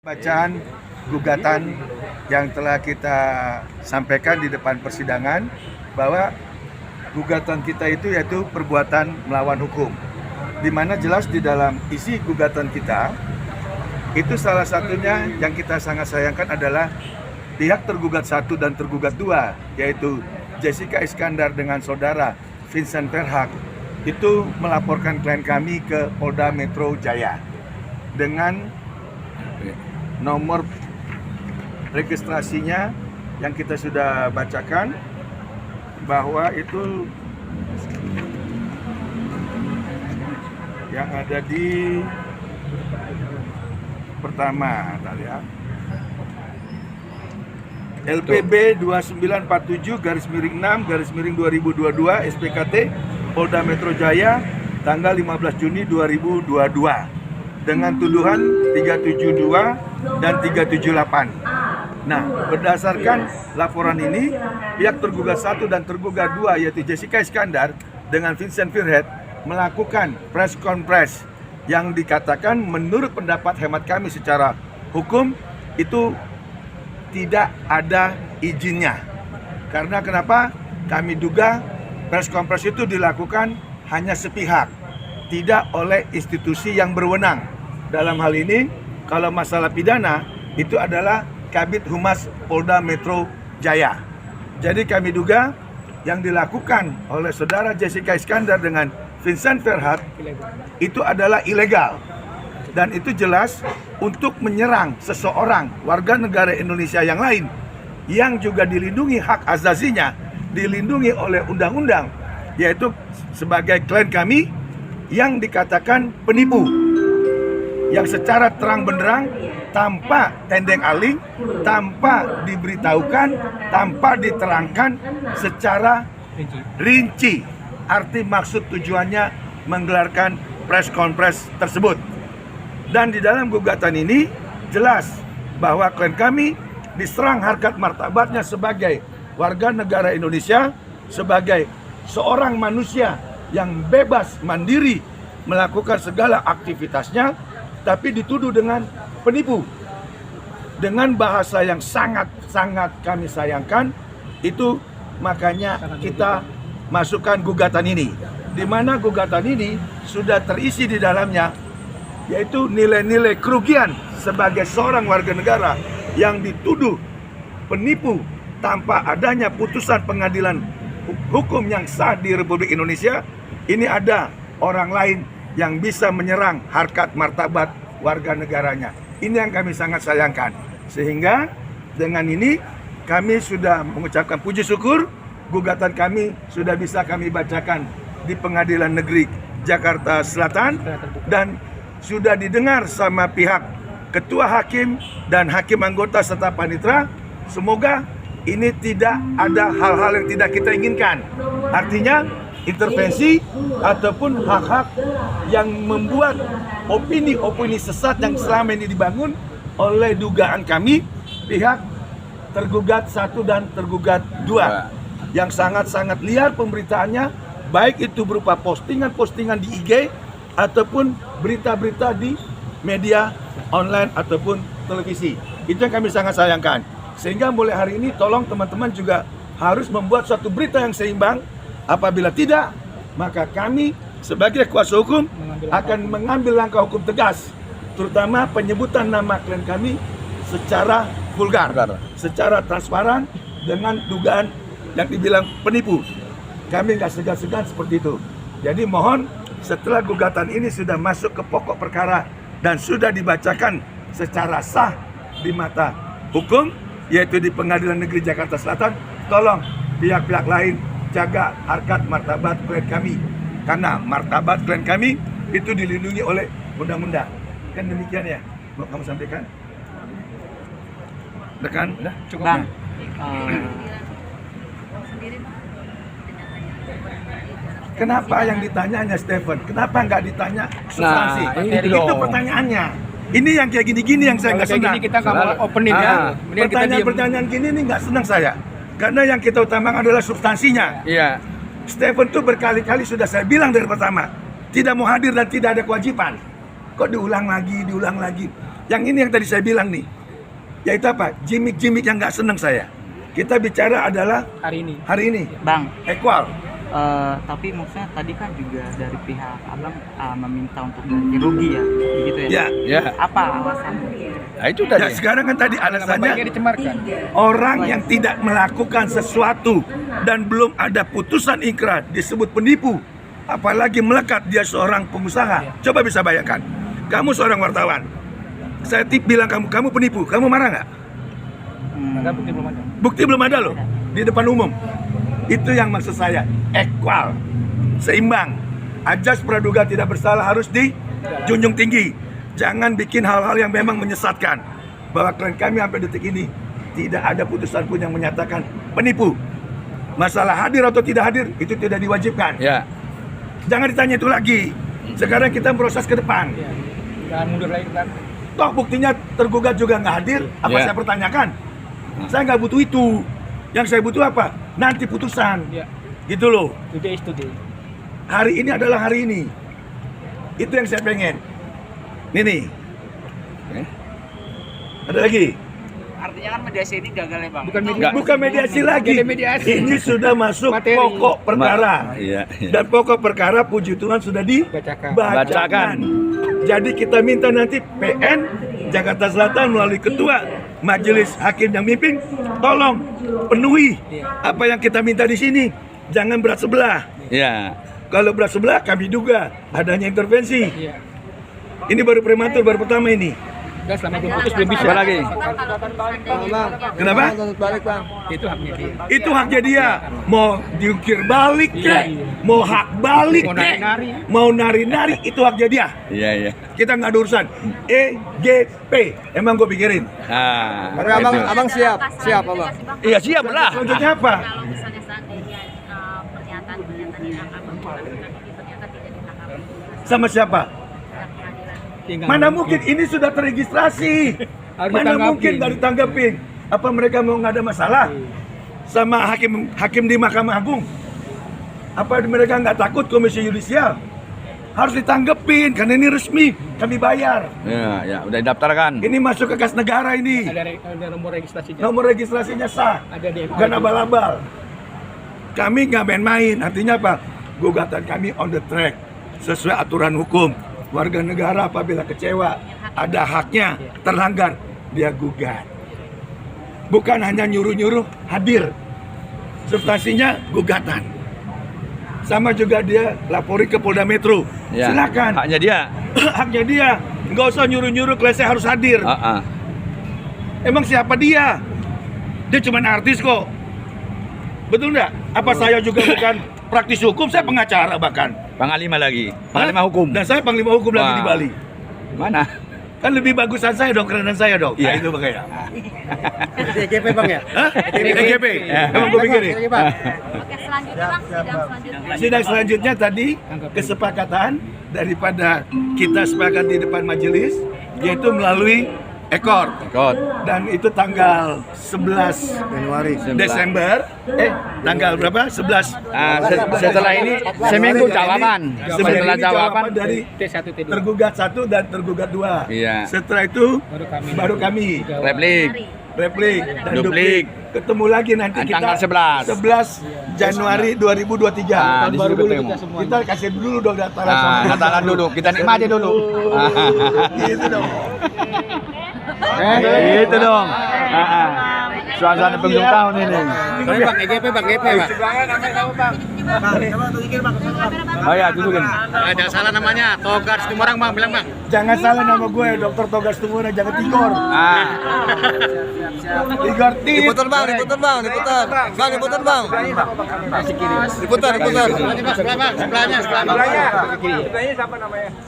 Bacaan gugatan yang telah kita sampaikan di depan persidangan bahwa gugatan kita itu yaitu perbuatan melawan hukum, di mana jelas di dalam isi gugatan kita itu salah satunya yang kita sangat sayangkan adalah pihak tergugat 1 dan tergugat 2, yaitu Jessica Iskandar dengan saudara Vincent Verhaak itu melaporkan klien kami ke Polda Metro Jaya dengan nomor registrasinya yang kita sudah bacakan, bahwa itu yang ada di pertama tadi ya, LPB 2947/6/2022 SPKT Polda Metro Jaya tanggal 15 Juni 2022 dengan tuduhan 372 dan 378. Nah, berdasarkan laporan ini, pihak tergugat 1 dan tergugat 2 yaitu Jessica Iskandar dengan Vincent Verhaak melakukan press conference yang dikatakan menurut pendapat hemat kami secara hukum itu tidak ada izinnya. Karena kenapa? Kami duga press conference itu dilakukan hanya sepihak, tidak oleh institusi yang berwenang. Dalam hal ini, kalau masalah pidana, itu adalah Kabid Humas Polda Metro Jaya. Jadi kami duga yang dilakukan oleh saudara Jessica Iskandar dengan Vincent Verhaak itu adalah ilegal. Dan itu jelas untuk menyerang seseorang warga negara Indonesia yang lain yang juga dilindungi hak azazinya, dilindungi oleh undang-undang, yaitu sebagai klien kami yang dikatakan penipu, yang secara terang benderang, tanpa tendeng aling, tanpa diberitahukan, tanpa diterangkan secara rinci arti maksud tujuannya menggelarkan press conference tersebut. Dan di dalam gugatan ini jelas bahwa klien kami diserang harkat martabatnya sebagai warga negara Indonesia, sebagai seorang manusia yang bebas mandiri melakukan segala aktivitasnya, tapi dituduh dengan penipu. Dengan bahasa yang sangat-sangat kami sayangkan, itu makanya kita masukkan gugatan ini, di mana gugatan ini sudah terisi di dalamnya yaitu nilai-nilai kerugian sebagai seorang warga negara yang dituduh penipu tanpa adanya putusan pengadilan hukum yang sah di Republik Indonesia. Ini ada orang lain yang bisa menyerang harkat martabat warga negaranya. Ini yang kami sangat sayangkan. Sehingga dengan ini kami sudah mengucapkan puji syukur, gugatan kami sudah bisa kami bacakan di Pengadilan Negeri Jakarta Selatan dan sudah didengar sama pihak ketua hakim dan hakim anggota serta panitera. Semoga ini tidak ada hal-hal yang tidak kita inginkan. Artinya intervensi ataupun hak-hak yang membuat opini-opini sesat yang selama ini dibangun oleh dugaan kami pihak tergugat 1 dan tergugat 2 yang sangat-sangat liar pemberitaannya, baik itu berupa postingan-postingan di IG ataupun berita-berita di media online ataupun televisi. Itu yang kami sangat sayangkan. Sehingga mulai hari ini tolong teman-teman juga harus membuat suatu berita yang seimbang. Apabila tidak, maka kami sebagai kuasa hukum akan mengambil langkah hukum tegas, terutama penyebutan nama klien kami secara vulgar, secara transparan dengan dugaan yang dibilang penipu. Kami nggak segan-segan seperti itu. Jadi mohon setelah gugatan ini sudah masuk ke pokok perkara dan sudah dibacakan secara sah di mata hukum, yaitu di Pengadilan Negeri Jakarta Selatan, tolong pihak-pihak lain jaga harkat martabat klien kami, karena martabat klien kami itu dilindungi oleh undang-undang. Kan demikian ya, mau kamu sampaikan? Dekan? Udah, cukup. Bang, Kenapa yang ditanya hanya Stephen? Kenapa nggak ditanya substansi? Itu pertanyaannya. Ini yang kayak gini-gini yang saya nggak senang. Gini kita nggak mau openin ya. Pertanyaan-pertanyaan gini ini nggak senang saya. Karena yang kita utamakan adalah substansinya. Iya. Stephen tuh berkali-kali sudah saya bilang dari pertama, tidak mau hadir dan tidak ada kewajiban. Kok diulang lagi, diulang lagi. Yang ini yang tadi saya bilang nih, yaitu apa? Jimik-jimik yang nggak senang saya. Kita bicara adalah hari ini. Bang, Equal. tapi maksudnya tadi kan juga dari pihak abang meminta untuk ganti rugi ya, gitu ya? Ya. Apa alasannya? Nah, itu tadi. Ya, sekarang kan tadi alasannya orang yang tidak melakukan sesuatu dan belum ada putusan ingkrah disebut penipu, apalagi melekat dia seorang pengusaha. Coba bisa bayangkan, kamu seorang wartawan, saya bilang kamu penipu, kamu marah nggak? Bukti belum ada loh di depan umum. Itu yang maksud saya, equal, seimbang. Ajas praduga tidak bersalah harus dijunjung tinggi. Jangan bikin hal-hal yang memang menyesatkan. Bahwa klien kami sampai detik ini tidak ada putusan pun yang menyatakan penipu. Masalah hadir atau tidak hadir itu tidak diwajibkan. Ya. Jangan ditanya itu lagi. Sekarang kita proses ke depan. Jangan mundur lagi kan. Toh buktinya tergugat juga nggak hadir. Apa saya pertanyakan? Saya nggak butuh itu. Yang saya butuh apa? Nanti putusan. Gitu loh. Today is today. Hari ini adalah hari ini. Itu yang saya pengen. Nih. Ada lagi? Artinya kan mediasi ini gagal ya bang? Bukan mediasi lagi. Ini sudah masuk Materi. pokok perkara. Iya. Dan pokok perkara puji Tuhan sudah dibacakan. Jadi kita minta nanti PN Jakarta Selatan melalui Ketua Majelis Hakim yang mimpin, tolong penuhi apa yang kita minta di sini. Jangan berat sebelah. Iya. Kalau berat sebelah kami duga adanya intervensi. Ini baru prematur, baru pertama ini. Dan selama belum putus belum bisa. Apa lagi? Kenapa? Itu haknya dia. Itu haknya dia. Mau diukir balik kek, mau hak balik Mau kek, nari-nari. mau nari-nari, itu haknya dia. Iya. Kita nggak ada urusan. EGP, emang gue pikirin. Nah, Abang siap abang. Iya, siap lah. Selanjutnya apa? Kalau misalnya seandainya pernyataan-pernyataan yang akan melakukan ini ternyata tidak ditanggapi Sama siapa? pengadilan. Mana mungkin ini sudah terregistrasi. Harus Mana ditanggapin. mungkin nggak ditanggapin? Apa mereka mau nggak ada masalah sama hakim di Mahkamah Agung? Apa mereka nggak takut Komisi Yudisial? Harus ditanggapin karena ini resmi, kami bayar. Ya, udah didaftarkan. Ini masuk ke kas negara ini. Ada nomor registrasinya. Nomor registrasinya sah. Ada di Bukan abal-abal. Kami nggak main-main. Artinya apa? Gugatan kami on the track sesuai aturan hukum. Warga negara apabila kecewa, ada haknya terlanggar, dia gugat. Bukan hanya nyuruh-nyuruh hadir. Substansinya gugatan. Sama juga dia lapori ke Polda Metro. Ya. Silakan. Haknya dia. Haknya dia. Nggak usah nyuruh-nyuruh klien harus hadir. Emang siapa dia? Dia cuma artis kok. Betul nggak? Apa saya juga bukan praktisi hukum? Saya pengacara bahkan. Panglima lagi. Panglima hukum. Dan saya panglima hukum lagi di Bali. Mana? Kan lebih bagusan saya dong, kerenan saya dong. Iya. Nah, itu makanya. EGP bang ya? Hah? EGP. Emang gue pikirin. Oke, selanjutnya bang, sidang selanjutnya. Sidang selanjutnya tadi kesepakatan daripada kita sepakat di depan majelis, yaitu melalui ekor. Dan itu tanggal 11 Januari. Desember. Tanggal berapa? 11. Setelah ini seminggu jawaban. Setelah jawaban dari T1 T2. tergugat 1 dan tergugat 2. Iya. Setelah itu baru kami replik dan duplik. Ketemu lagi nanti Tanggal kita 11 Januari 2023. Di situ ketemu. Kita kasih dulu dong dataran sama. Natalan dulu, kita nikmati dulu. Gitu dong. Gitu dong. Suasana penghujung tahun ini. Bang, EGP bang. Oh ya, dudukin. Ada salah namanya, Togar Situmorang bang, bilang bang. Jangan salah nama gue, Dr. Togar Situmorang, jangan Tigor. Tigor Diputar bang. Diputar. Sebelahnya.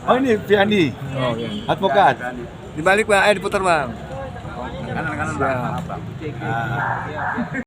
Oh ini Fiandi, advokat. Dibalik bang, diputar bang.